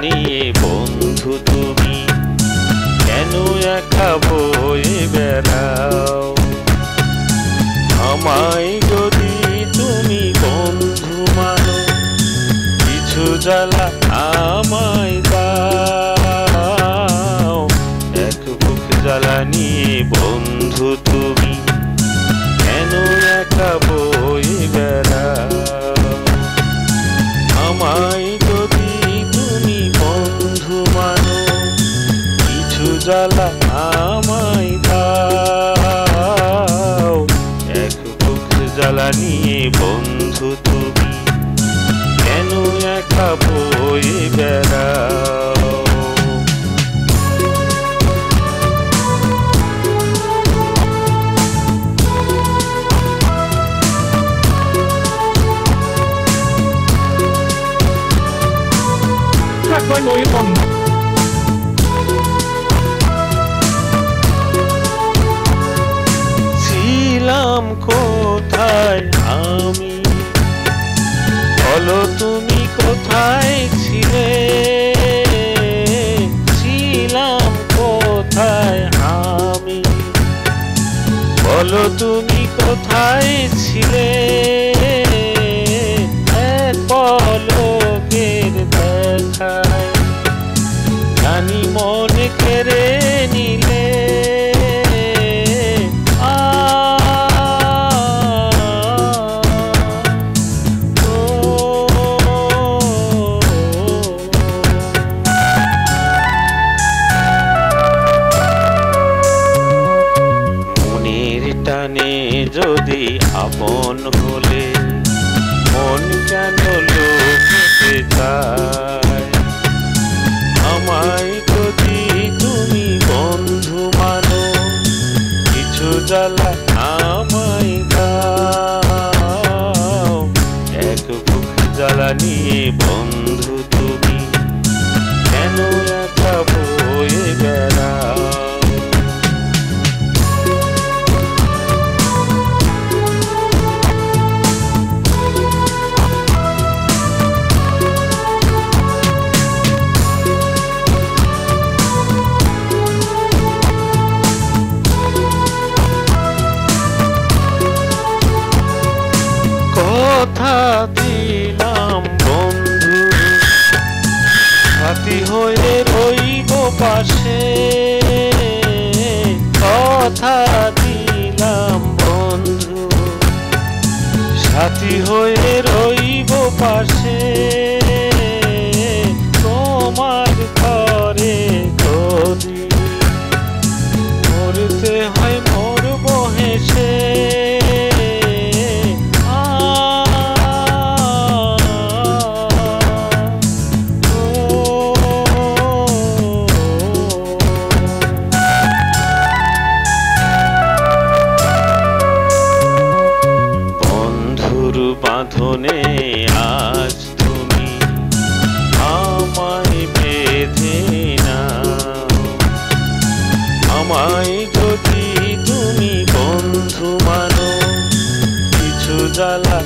নিয়ে বন্ধু তুমি কেন একা বয়ে বেড়াও? আমায় যদি তুমি বন্ধু মানো, কিছু জ্বালা আমায় দাও। এক বুক জ্বালা নিয়ে বন্ধু তুমি কেন একা বয়ে বেড়াও? আমায় যদি তুমি বন্ধু মানো, কিছু জ্বালা আমায় দাও। এক বুক জ্বালা নিয়ে বন্ধু তুমি কেন একা বয়ে বেড়াও? ছিলাম কোথায় আমি, বলো তুমি কোথায় ছিলে? ছিলাম কোথায় আমি, বলো তুমি কোথায় ছিলে? এক পলকের দেখায় জানি মন কেড়ে নিলে। টানে যদি আপন হলে মন কেন লোকে যায়? আমায় যদি তুমি বন্ধু মানো, কিছু জ্বালা আমায় দাও। এক বুক জ্বালা নিয়ে বন্ধু তুমি কেন একা বয়ে বেড়াও? কথা দিলাম বন্ধু, সাথী হয়ে রইব পাশে। কথা দিলাম বন্ধু, সাথী হয়ে রইব পাশে। তোমার ঘরে যদি মরতে হয় মরব হেসে। বাঁধনে আজ তুমি আমায় বেঁধে নাও। আমায় যদি তুমি বন্ধু মানো, কিছু জ্বালা